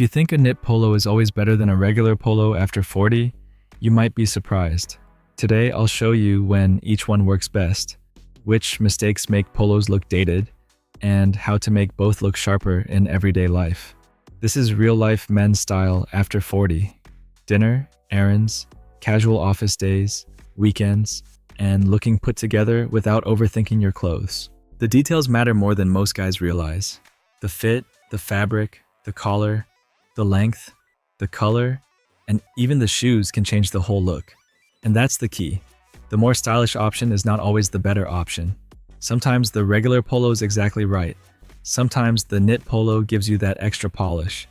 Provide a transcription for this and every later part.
If you think a knit polo is always better than a regular polo after 40, you might be surprised. Today, I'll show you when each one works best, which mistakes make polos look dated, and how to make both look sharper in everyday life. This is real-life men's style after 40. Dinner, errands, casual office days, weekends, and looking put together without overthinking your clothes. The details matter more than most guys realize. The fit, the fabric, the collar, the length, the color, and even the shoes can change the whole look. And that's the key. The more stylish option is not always the better option. Sometimes the regular polo is exactly right. Sometimes the knit polo gives you that extra polish.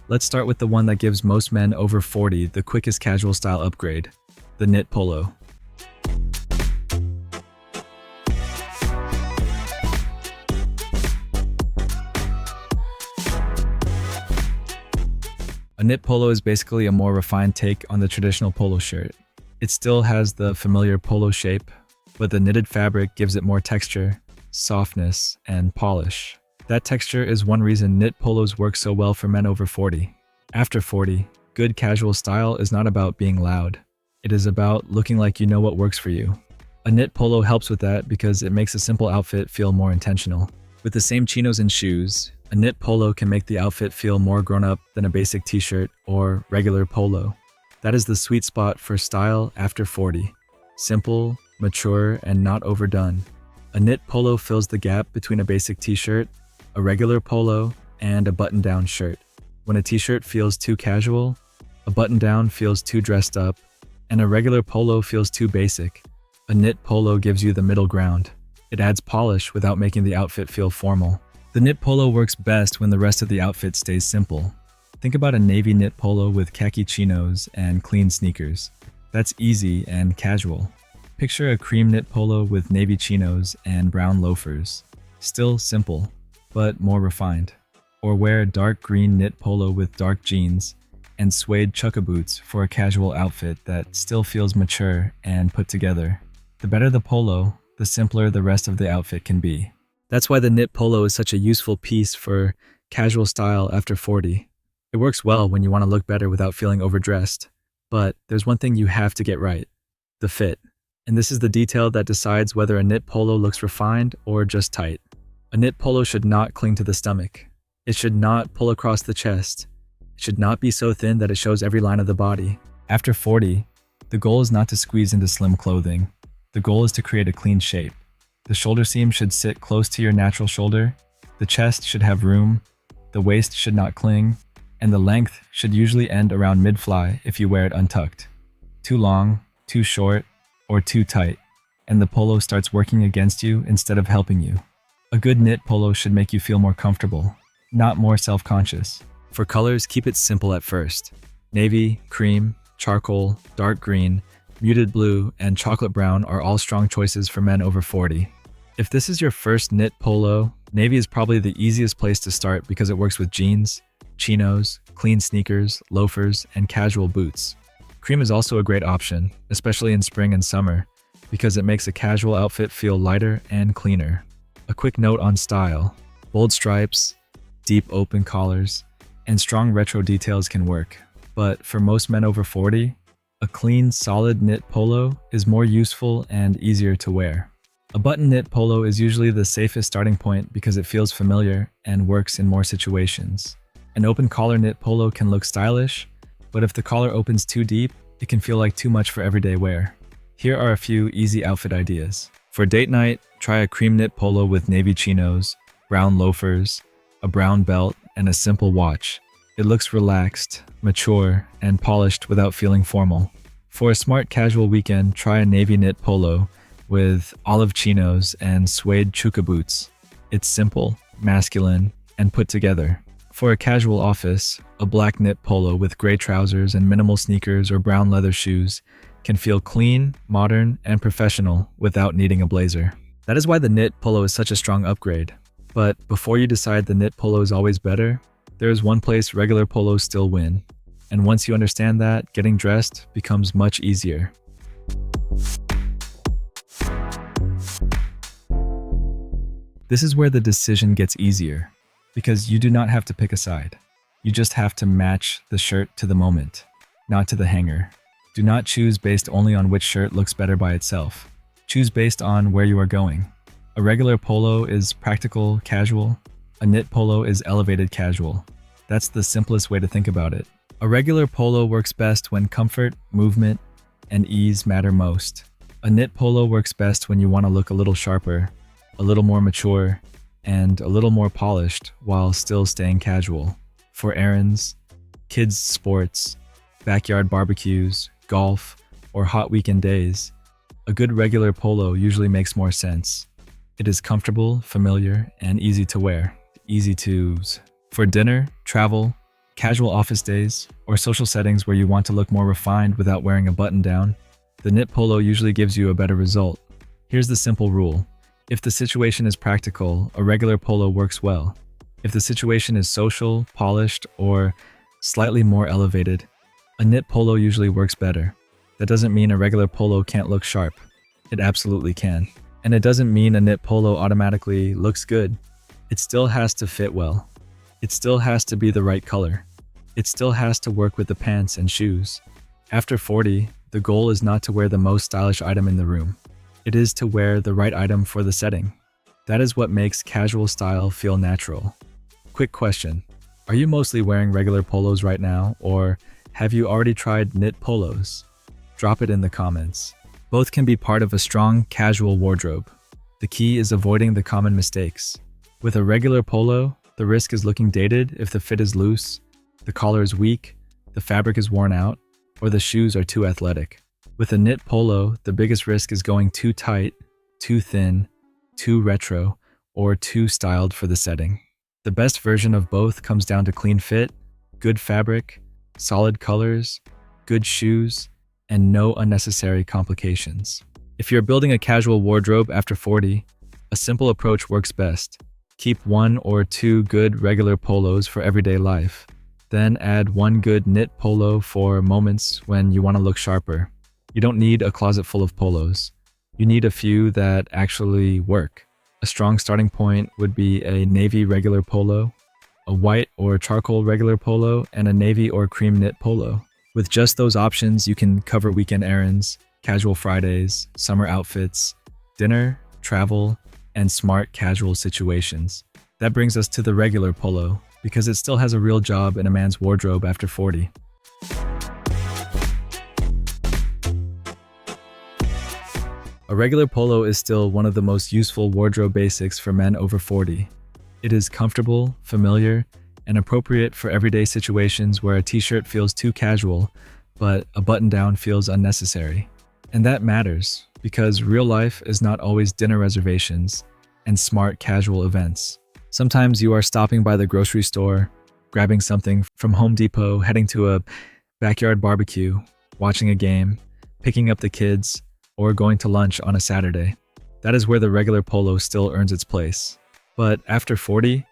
Let's start with the one that gives most men over 40 the quickest casual style upgrade, the knit polo. A knit polo is basically a more refined take on the traditional polo shirt. It still has the familiar polo shape, but the knitted fabric gives it more texture, softness, and polish. That texture is one reason knit polos work so well for men over 40. After 40, good casual style is not about being loud. It is about looking like you know what works for you. A knit polo helps with that because it makes a simple outfit feel more intentional. With the same chinos and shoes, a knit polo can make the outfit feel more grown-up than a basic t-shirt or regular polo. That is the sweet spot for style after 40. Simple, mature, and not overdone. A knit polo fills the gap between a basic t-shirt, a regular polo, and a button-down shirt. When a t-shirt feels too casual, a button-down feels too dressed up, and a regular polo feels too basic, a knit polo gives you the middle ground. It adds polish without making the outfit feel formal. The knit polo works best when the rest of the outfit stays simple. Think about a navy knit polo with khaki chinos and clean sneakers. That's easy and casual. Picture a cream knit polo with navy chinos and brown loafers. Still simple, but more refined. Or wear a dark green knit polo with dark jeans and suede chukka boots for a casual outfit that still feels mature and put together. The better the polo, the simpler the rest of the outfit can be. That's why the knit polo is such a useful piece for casual style after 40. It works well when you want to look better without feeling overdressed. But there's one thing you have to get right: the fit. And this is the detail that decides whether a knit polo looks refined or just tight. A knit polo should not cling to the stomach. It should not pull across the chest. It should not be so thin that it shows every line of the body. After 40, the goal is not to squeeze into slim clothing. The goal is to create a clean shape. The shoulder seam should sit close to your natural shoulder. The chest should have room. The waist should not cling. And the length should usually end around mid-fly if you wear it untucked. Too long, too short, or too tight, and the polo starts working against you instead of helping you. A good knit polo should make you feel more comfortable, not more self-conscious. For colors, keep it simple at first. Navy, cream, charcoal, dark green, muted blue, and chocolate brown are all strong choices for men over 40. If this is your first knit polo, navy is probably the easiest place to start because it works with jeans, chinos, clean sneakers, loafers, and casual boots. Cream is also a great option, especially in spring and summer, because it makes a casual outfit feel lighter and cleaner. A quick note on style: bold stripes, deep open collars, and strong retro details can work. But for most men over 40, a clean, solid knit polo is more useful and easier to wear. A button knit polo is usually the safest starting point because it feels familiar and works in more situations. An open collar knit polo can look stylish, but if the collar opens too deep, it can feel like too much for everyday wear. Here are a few easy outfit ideas. For date night, try a cream knit polo with navy chinos, brown loafers, a brown belt, and a simple watch. It looks relaxed, mature, and polished without feeling formal. For a smart casual weekend, try a navy knit polo with olive chinos and suede chukka boots. It's simple, masculine, and put together. For a casual office, a black knit polo with gray trousers and minimal sneakers or brown leather shoes can feel clean, modern, and professional without needing a blazer. That is why the knit polo is such a strong upgrade. But before you decide the knit polo is always better, there is one place regular polos still win. And once you understand that, getting dressed becomes much easier. This is where the decision gets easier, because you do not have to pick a side. You just have to match the shirt to the moment, not to the hanger. Do not choose based only on which shirt looks better by itself. Choose based on where you are going. A regular polo is practical, casual. A knit polo is elevated casual. That's the simplest way to think about it. A regular polo works best when comfort, movement, and ease matter most. A knit polo works best when you want to look a little sharper, a little more mature, and a little more polished while still staying casual. For errands, kids' sports, backyard barbecues, golf, or hot weekend days, a good regular polo usually makes more sense. It is comfortable, familiar, and easy to wear. Easy to use. For dinner, travel, casual office days, or social settings where you want to look more refined without wearing a button down, the knit polo usually gives you a better result. Here's the simple rule. If the situation is practical, a regular polo works well. If the situation is social, polished, or slightly more elevated, a knit polo usually works better. That doesn't mean a regular polo can't look sharp. It absolutely can. And it doesn't mean a knit polo automatically looks good. It still has to fit well. It still has to be the right color. It still has to work with the pants and shoes. After 40, the goal is not to wear the most stylish item in the room. It is to wear the right item for the setting. That is what makes casual style feel natural. Quick question. Are you mostly wearing regular polos right now, or have you already tried knit polos? Drop it in the comments. Both can be part of a strong, casual wardrobe. The key is avoiding the common mistakes. With a regular polo, the risk is looking dated if the fit is loose, the collar is weak, the fabric is worn out, or the shoes are too athletic. With a knit polo, the biggest risk is going too tight, too thin, too retro, or too styled for the setting. The best version of both comes down to clean fit, good fabric, solid colors, good shoes, and no unnecessary complications. If you're building a casual wardrobe after 40, a simple approach works best. Keep 1 or 2 good regular polos for everyday life. Then add 1 good knit polo for moments when you want to look sharper. You don't need a closet full of polos. You need a few that actually work. A strong starting point would be a navy regular polo, a white or charcoal regular polo, and a navy or cream knit polo. With just those options, you can cover weekend errands, casual Fridays, summer outfits, dinner, travel, and smart casual situations. That brings us to the regular polo, because it still has a real job in a man's wardrobe after 40. A regular polo is still one of the most useful wardrobe basics for men over 40. It is comfortable, familiar, and appropriate for everyday situations where a t-shirt feels too casual, but a button-down feels unnecessary. And that matters, because real life is not always dinner reservations and smart casual events. Sometimes you are stopping by the grocery store, grabbing something from Home Depot, heading to a backyard barbecue, watching a game, picking up the kids, or going to lunch on a Saturday. That is where the regular polo still earns its place. But after 40,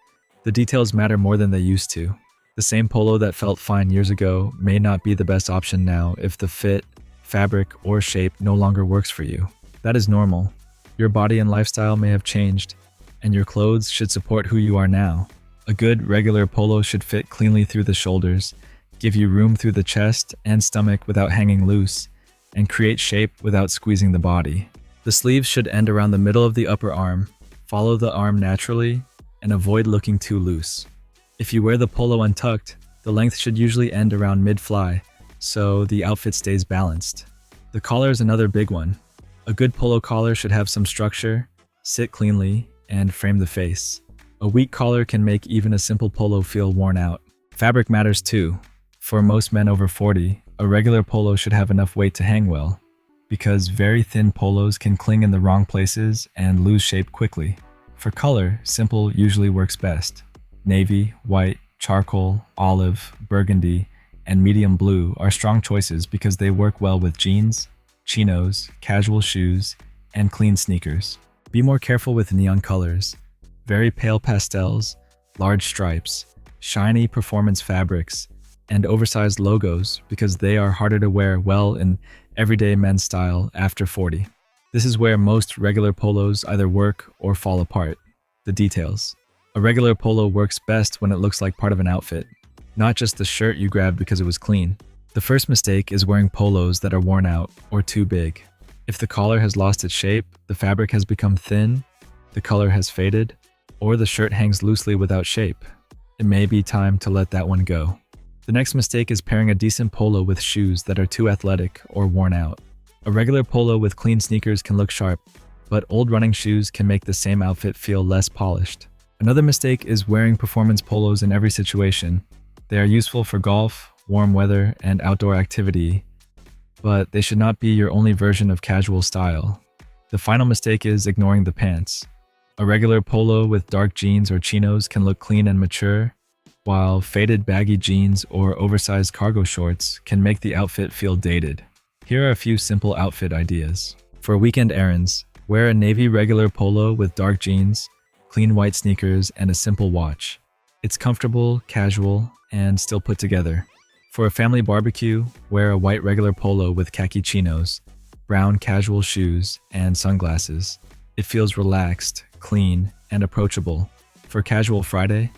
the details matter more than they used to. The same polo that felt fine years ago may not be the best option now if the fit, fabric, or shape no longer works for you. That is normal. Your body and lifestyle may have changed, and your clothes should support who you are now. A good regular polo should fit cleanly through the shoulders, give you room through the chest and stomach without hanging loose, and create shape without squeezing the body. The sleeves should end around the middle of the upper arm, follow the arm naturally, and avoid looking too loose. If you wear the polo untucked, the length should usually end around mid-fly, so the outfit stays balanced. The collar is another big one. A good polo collar should have some structure, sit cleanly, and frame the face. A weak collar can make even a simple polo feel worn out. Fabric matters too. For most men over 40, a regular polo should have enough weight to hang well, because very thin polos can cling in the wrong places and lose shape quickly. For color, simple usually works best. Navy, white, charcoal, olive, burgundy, and medium blue are strong choices because they work well with jeans, chinos, casual shoes, and clean sneakers. Be more careful with neon colors, very pale pastels, large stripes, shiny performance fabrics, and oversized logos because they are harder to wear well in everyday men's style after 40. This is where most regular polos either work or fall apart. The details. A regular polo works best when it looks like part of an outfit, not just the shirt you grabbed because it was clean. The first mistake is wearing polos that are worn out or too big. If the collar has lost its shape, the fabric has become thin, the color has faded, or the shirt hangs loosely without shape, it may be time to let that one go. The next mistake is pairing a decent polo with shoes that are too athletic or worn out. A regular polo with clean sneakers can look sharp, but old running shoes can make the same outfit feel less polished. Another mistake is wearing performance polos in every situation. They are useful for golf, warm weather, and outdoor activity, but they should not be your only version of casual style. The final mistake is ignoring the pants. A regular polo with dark jeans or chinos can look clean and mature, while faded baggy jeans or oversized cargo shorts can make the outfit feel dated. Here are a few simple outfit ideas. For weekend errands, wear a navy regular polo with dark jeans, clean white sneakers, and a simple watch. It's comfortable, casual, and still put together. For a family barbecue, wear a white regular polo with khaki chinos, brown casual shoes, and sunglasses. It feels relaxed, clean, and approachable. For casual Friday,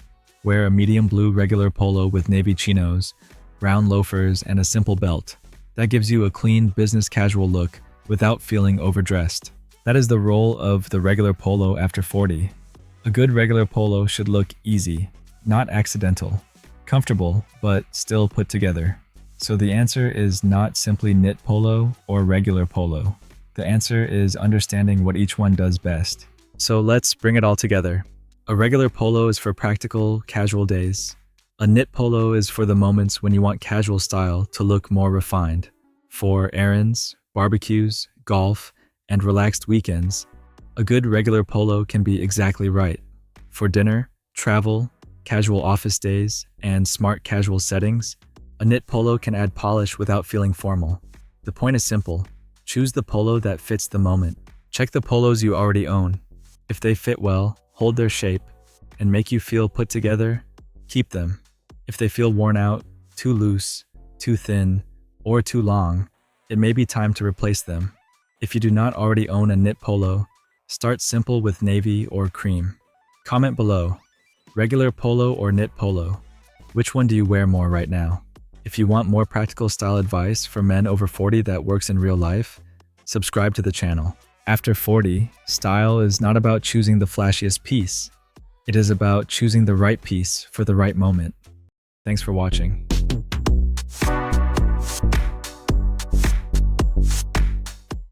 wear a medium blue regular polo with navy chinos, brown loafers, and a simple belt. That gives you a clean business casual look without feeling overdressed. That is the role of the regular polo after 40. A good regular polo should look easy, not accidental. Comfortable, but still put together. So the answer is not simply knit polo or regular polo. The answer is understanding what each one does best. So let's bring it all together. A regular polo is for practical, casual days. A knit polo is for the moments when you want casual style to look more refined. For errands, barbecues, golf, and relaxed weekends, a good regular polo can be exactly right. For dinner, travel, casual office days, and smart casual settings, a knit polo can add polish without feeling formal. The point is simple. Choose the polo that fits the moment. Check the polos you already own. If they fit well, hold their shape, and make you feel put together, keep them. If they feel worn out, too loose, too thin, or too long, it may be time to replace them. If you do not already own a knit polo, start simple with navy or cream. Comment below. Regular polo or knit polo? Which one do you wear more right now? If you want more practical style advice for men over 40 that works in real life, subscribe to the channel. After 40, style is not about choosing the flashiest piece. It is about choosing the right piece for the right moment. Thanks for watching.